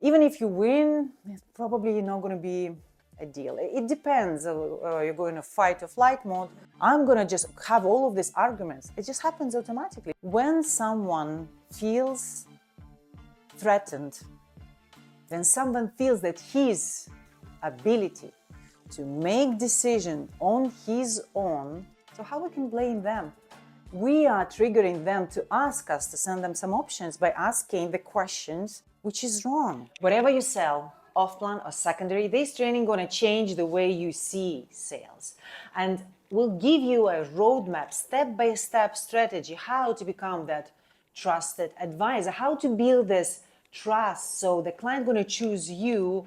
Even if you win, it's probably not going to be a deal. It depends. You're going to fight or flight mode. I'm going to just have all of these arguments. It just happens automatically. When someone feels threatened, when someone feels that his ability to make decisions on his own, so how we can blame them? We are triggering them to ask us to send them some options by asking the questions, which is wrong. Whatever you sell, off-plan or secondary, this training going to change the way you see sales and will give you a roadmap, step-by-step strategy, how to become that trusted advisor, how to build this trust so the client going to choose you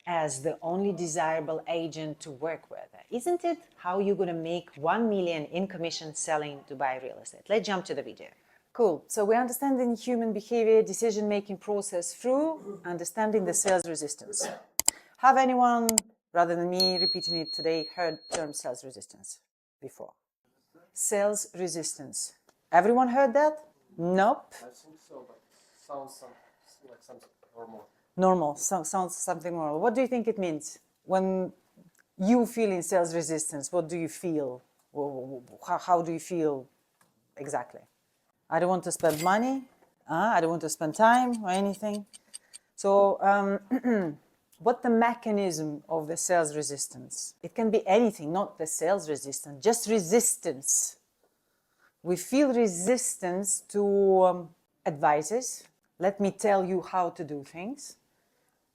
as the only desirable agent to work with. Isn't it how you're going to make 1 million in commission selling Dubai real estate? Let's jump to the video. Cool. So we're understanding human behavior, decision-making process through understanding the sales resistance. Have anyone, rather than me repeating it today, heard the term sales resistance before? Sales resistance. Everyone heard that? Nope. I think so, but sounds like something normal. Normal. Sounds something normal. What do you think it means? When you feel in sales resistance, what do you feel? How do you feel exactly? I don't want to spend money. I don't want to spend time or anything. So what the mechanism of the sales resistance? It can be anything, not the sales resistance, just resistance. We feel resistance to advices. Let me tell you how to do things.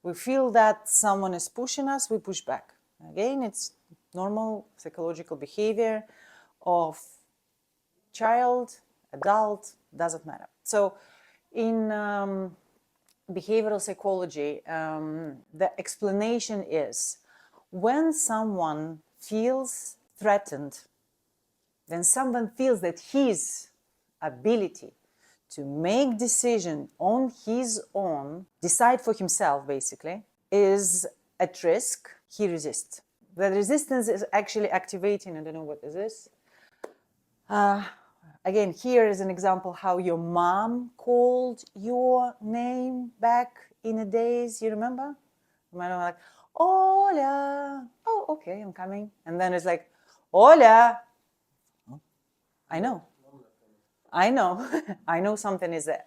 We feel that someone is pushing us, we push back. Again, it's normal psychological behavior of child, adult, doesn't matter. So in behavioral psychology, the explanation is when someone feels threatened, when someone feels that his ability to make decision on his own, decide for himself basically, is at risk, he resists. The resistance is actually activating, I don't know what this is. Again, here is an example how your mom called your name back in the days, you remember? You might have like, Hola, oh, okay, I'm coming. And then it's like, Hola, I know, I know something is there.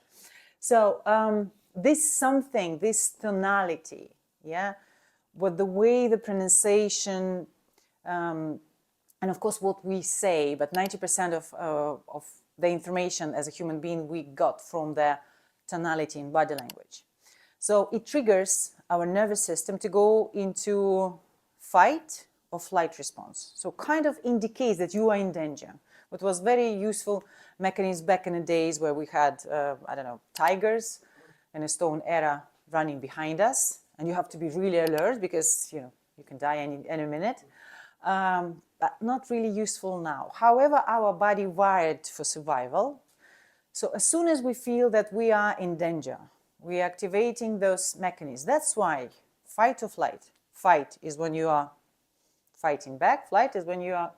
So this something, this tonality, yeah, with the way the pronunciation, and of course what we say, but 90% of the information as a human being we got from the tonality in body language. So it triggers our nervous system to go into fight or flight response. So kind of indicates that you are in danger. It was very useful mechanism back in the days where we had, I don't know, tigers in a stone era running behind us. And you have to be really alert because, you know, you can die any minute. But not really useful now. However, our body wired for survival. So as soon as we feel that we are in danger, we are activating those mechanisms. That's why fight or flight. Fight is when you are fighting back. Flight is when you are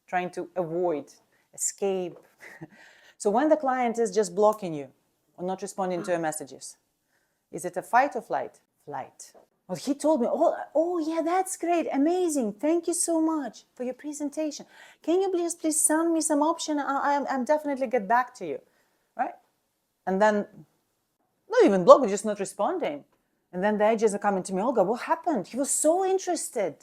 trying to avoid, escape. So when the client is just blocking you or not responding to your messages, is it a fight or flight? Flight. Well, he told me, oh yeah, that's great, amazing. Thank you so much for your presentation. Can you please send me some option? I'm definitely get back to you, right? And then, not even block, just not responding. And then the agents are coming to me, Olga, what happened? He was so interested.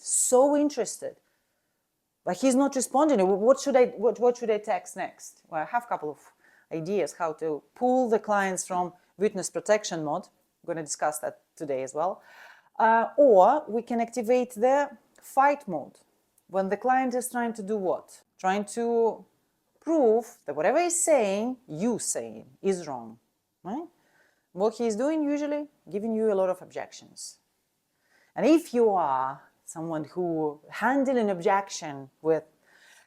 But he's not responding. What should I text next? Well, I have a couple of ideas how to pull the clients from witness protection mode. I'm going to discuss that today as well. Or we can activate the fight mode when the client is trying to do what? Trying to prove that whatever he's saying, you saying, is wrong. Right? What he's doing usually, giving you a lot of objections. And if you are someone who handle an objection with,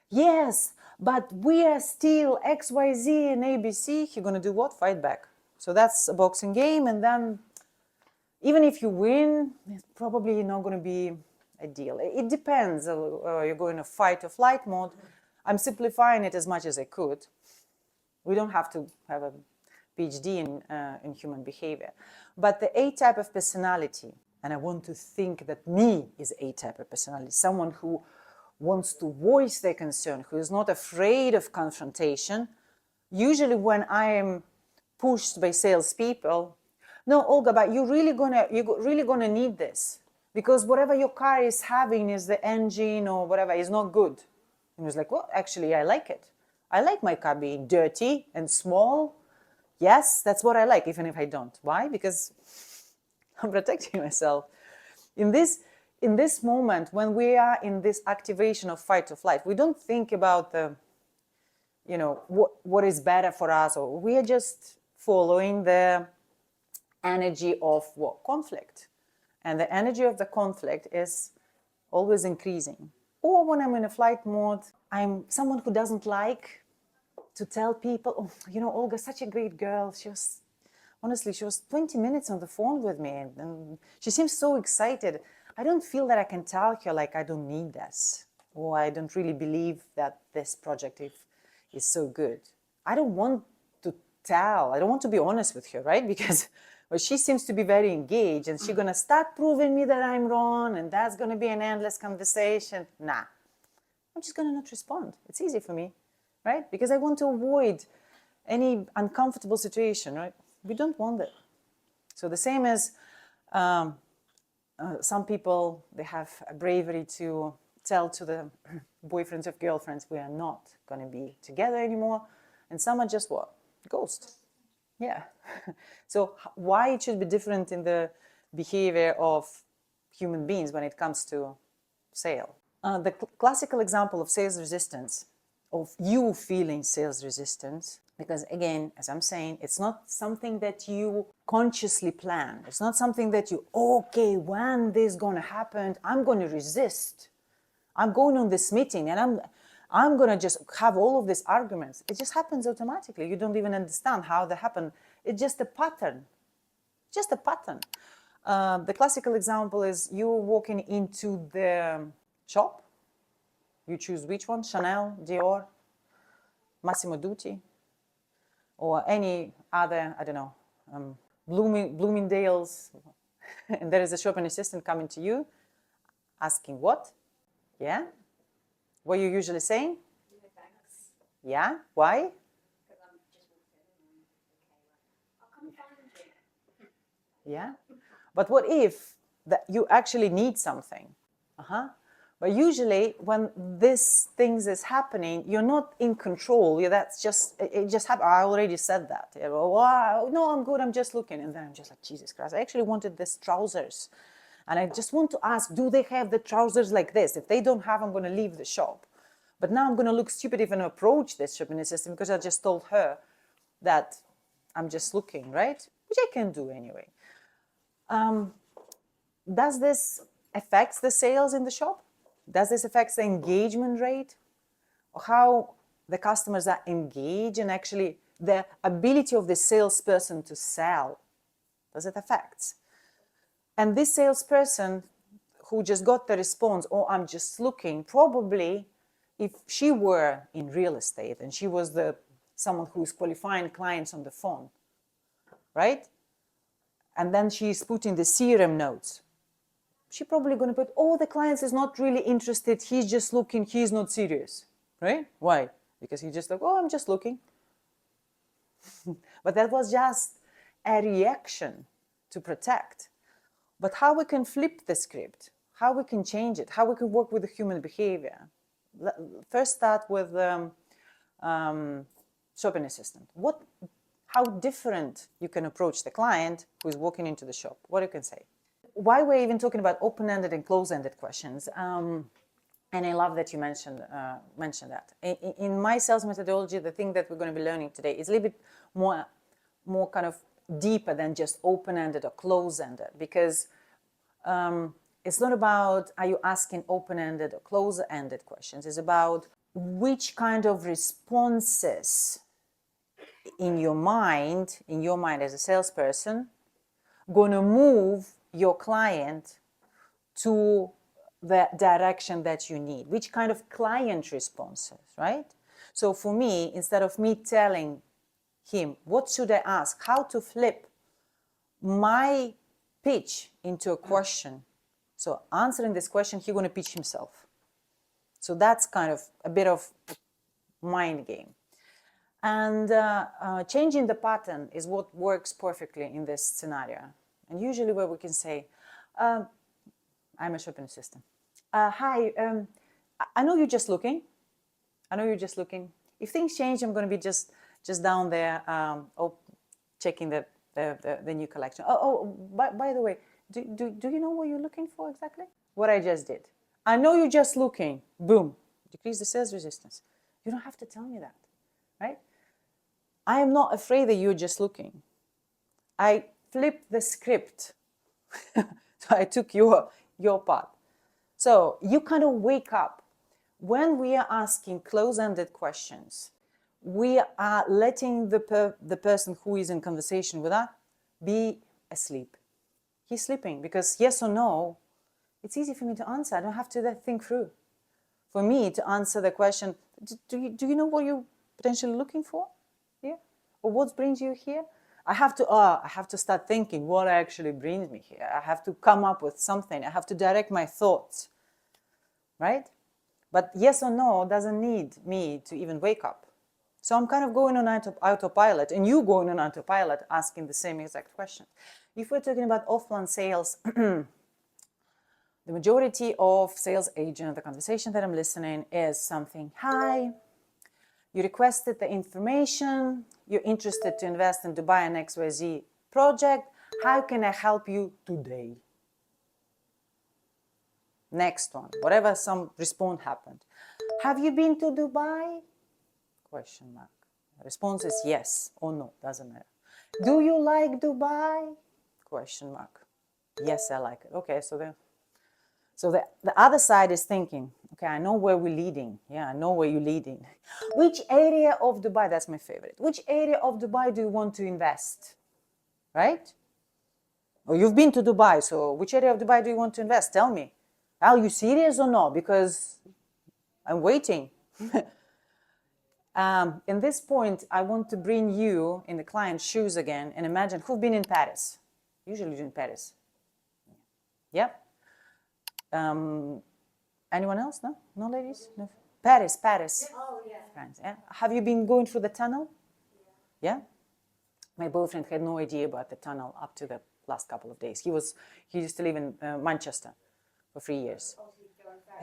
yes, but we are still X, Y, Z and ABC, you're going to do what? Fight back. So that's a boxing game. And then even if you win, it's probably not going to be a deal. It depends. You're going to fight or flight mode. I'm simplifying it as much as I could. We don't have to have a PhD in human behavior. But the A type of personality, and I want to think that me is A type of personality, someone who wants to voice their concern, who is not afraid of confrontation. Usually when I am pushed by salespeople, no, Olga, but you're really gonna need this, because whatever your car is having is the engine or whatever is not good. And I was like, well, actually, I like it. I like my car being dirty and small. Yes, that's what I like, even if I don't. Why? Because I'm protecting myself. In this moment, when we are in this activation of fight or flight, we don't think about the, what is better for us, or we are just following the energy of what? Conflict. And the energy of the conflict is always increasing. Or when I'm in a flight mode, I'm someone who doesn't like to tell people, oh, Olga's such a great girl. She was 20 minutes on the phone with me, and she seems so excited. I don't feel that I can tell her, like, I don't need this, or I don't really believe that this project is so good. I don't want to be honest with her, right? Because well, she seems to be very engaged, and she's going to start proving me that I'm wrong, and that's going to be an endless conversation. Nah, I'm just going to not respond. It's easy for me, right? Because I want to avoid any uncomfortable situation, right? We don't want that. So the same as some people, they have a bravery to tell to the boyfriends or girlfriends, we are not going to be together anymore. And some are just what? Ghost. Yeah. So why it should be different in the behavior of human beings when it comes to sale? The classical example of sales resistance, of you feeling sales resistance, because again, as I'm saying, it's not something that you consciously plan. It's not something that you, okay, when this is going to happen, I'm going to resist. I'm going on this meeting and I'm going to just have all of these arguments. It just happens automatically. You don't even understand how they happen. It's just a pattern. Just a pattern. The classical example is you walking into the shop. You choose which one, Chanel, Dior, Massimo Dutti, or any other, I don't know, Bloomingdale's. And there is a shopping assistant coming to you, asking what? Yeah? What are you usually saying? No, thanks. Yeah? Why? Because I'm just walking in and I'll come find you. Yeah? But what if that you actually need something? But usually when these things is happening, you're not in control. That's just, it just happened. I already said that. Wow, no, I'm good, I'm just looking. And then I'm just like, Jesus Christ, I actually wanted these trousers. And I just want to ask, do they have the trousers like this? If they don't have, I'm going to leave the shop. But now I'm going to look stupid if I approach this shopping assistant because I just told her that I'm just looking, right? Which I can do anyway. Does this affect the sales in the shop? Does this affect the engagement rate? Or how the customers are engaged, and actually the ability of the salesperson to sell? Does it affect? And this salesperson who just got the response, oh, I'm just looking, probably if she were in real estate and she was someone who is qualifying clients on the phone, right? And then she's putting the CRM notes. She's probably going to put, oh, the client is not really interested. He's just looking. He's not serious, right? Why? Because he just like, oh, I'm just looking. But that was just a reaction to protect. But how we can flip the script, how we can change it, how we can work with the human behavior. First start with shopping assistant. How different you can approach the client who is walking into the shop. What you can say. Why we're even talking about open-ended and close-ended questions. And I love that you mentioned that. In my sales methodology, the thing that we're going to be learning today is a little bit more kind of deeper than just open-ended or close-ended, because it's not about are you asking open-ended or close-ended questions. It's about which kind of responses in your mind as a salesperson, going to move your client to the direction that you need. Which kind of client responses, right? So for me, instead of me telling him, what should I ask? How to flip my pitch into a question. So answering this question, he's going to pitch himself. So that's kind of a bit of mind game. And changing the pattern is what works perfectly in this scenario. And usually where we can say, I'm a shopping assistant. Hi, I know you're just looking. If things change, I'm going to be just down there checking the new collection. By the way, do you know what you're looking for exactly? What I just did. I know you're just looking. Boom. Decrease the sales resistance. You don't have to tell me that, right? I am not afraid that you're just looking. I flipped the script. So I took your part. So you kind of wake up. When we are asking close-ended questions, we are letting the person who is in conversation with us be asleep. He's sleeping because yes or no, it's easy for me to answer. I don't have to think through. For me to answer the question, do you know what you're potentially looking for here? Or what brings you here? I have to start thinking what actually brings me here. I have to come up with something. I have to direct my thoughts, right? But yes or no doesn't need me to even wake up. So I'm kind of going on autopilot, and you going on autopilot asking the same exact question. If we're talking about off-plan sales, the majority of sales agent, the conversation that I'm listening is something, hi, you requested the information, you're interested to invest in Dubai and XYZ project, how can I help you today? Next one, whatever some response happened. Have you been to Dubai? Question mark. The response is yes or no, doesn't matter. Do you like Dubai? Question mark. Yes, I like it. Okay, so the other side is thinking, okay, I know where we're leading. Yeah, I know where you're leading. Which area of Dubai, that's my favorite. Which area of Dubai do you want to invest? Right? Or you've been to Dubai, so which area of Dubai do you want to invest? Tell me. Are you serious or not? Because I'm waiting. In this point, I want to bring you in the client's shoes again and imagine who've been in Paris. Usually in Paris. Yeah? Anyone else? No? No, ladies? No. Paris. Oh, yeah. France, yeah? Have you been going through the tunnel? Yeah? My boyfriend had no idea about the tunnel up to the last couple of days. He used to live in Manchester for 3 years.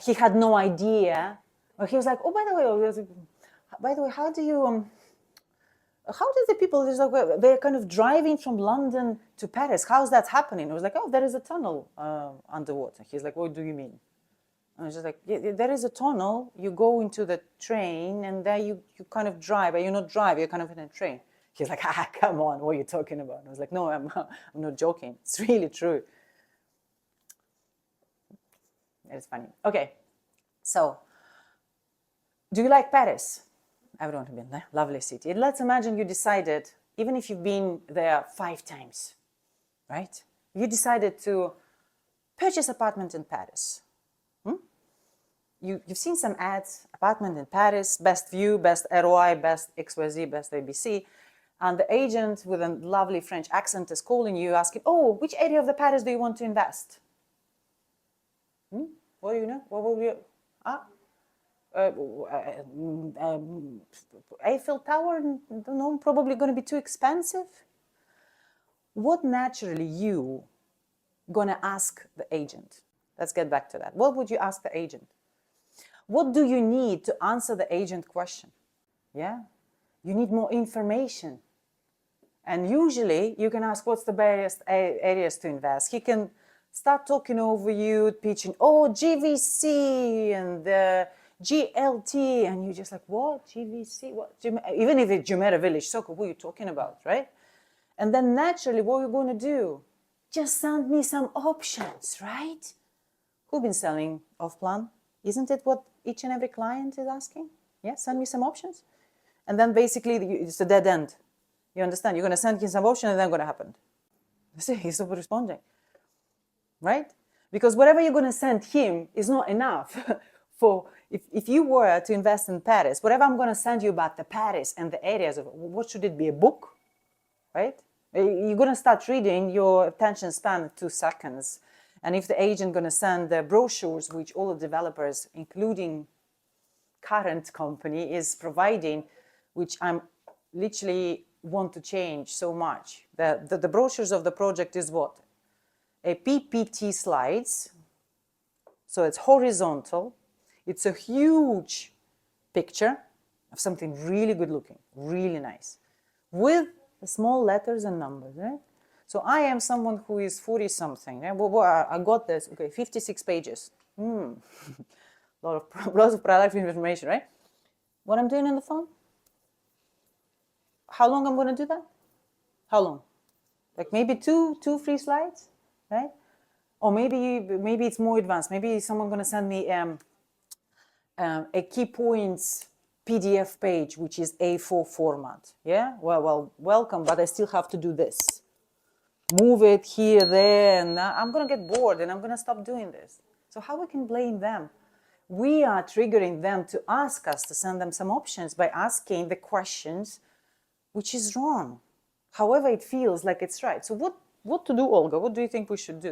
He had no idea. He was like, oh, by the way, how do the people, they're kind of driving from London to Paris. How's that happening? I was like, oh, there is a tunnel underwater. He's like, what do you mean? And I was just like, yeah, there is a tunnel. You go into the train and there you kind of drive, but you're not driving, you're kind of in a train. He's like, come on, what are you talking about? And I was like, no, I'm not joking. It's really true. It's funny. Okay, so do you like Paris? Everyone has been there. Lovely city. And let's imagine you decided, even if you've been there 5 times, right? You decided to purchase apartment in Paris. You've seen some ads, apartment in Paris, best view, best ROI, best XYZ, best ABC. And the agent with a lovely French accent is calling you, asking, oh, which area of the Paris do you want to invest? What do you know? What will you... Eiffel Tower, don't know, probably going to be too expensive. What naturally you gonna ask the agent? Let's get back to that. What would you ask the agent? What do you need to answer the agent question? Yeah, you need more information. And usually you can ask, what's the best areas to invest? He can start talking over you, pitching, oh, GVC and GLT, and you're just like, what? GVC? What? Even if it's Jumeirah Village Soccer, what are you talking about, right? And then naturally, what you're going to do? Just send me some options, right? Who's been selling off-plan? Isn't it what each and every client is asking? Yeah, send me some options. And then basically, it's a dead end. You understand? You're going to send him some option and then going to happen. See, he's not responding, right? Because whatever you're going to send him is not enough for if you were to invest in Paris, whatever I'm going to send you about the Paris and the areas of, what should it be, a book, right? You're going to start reading, your attention span of 2 seconds. And if the agent going to send the brochures, which all the developers, including current company, is providing, which I'm literally want to change so much. The brochures of the project is what? A PPT slides. So it's horizontal. It's a huge picture of something really good looking, really nice, with small letters and numbers, right? So I am someone who is 40 something. Right? I got this, okay, 56 pages. Lots of product information, right? What I'm doing on the phone? How long I'm going to do that? How long? Like maybe two, 3 slides, right? Or maybe it's more advanced. Maybe someone going to send me a key points PDF page, which is A4 format. Yeah, well, welcome, but I still have to do this. Move it here, there, and I'm going to get bored and I'm going to stop doing this. So how we can blame them? We are triggering them to ask us to send them some options by asking the questions, which is wrong. However, it feels like it's right. So what to do, Olga? What do you think we should do?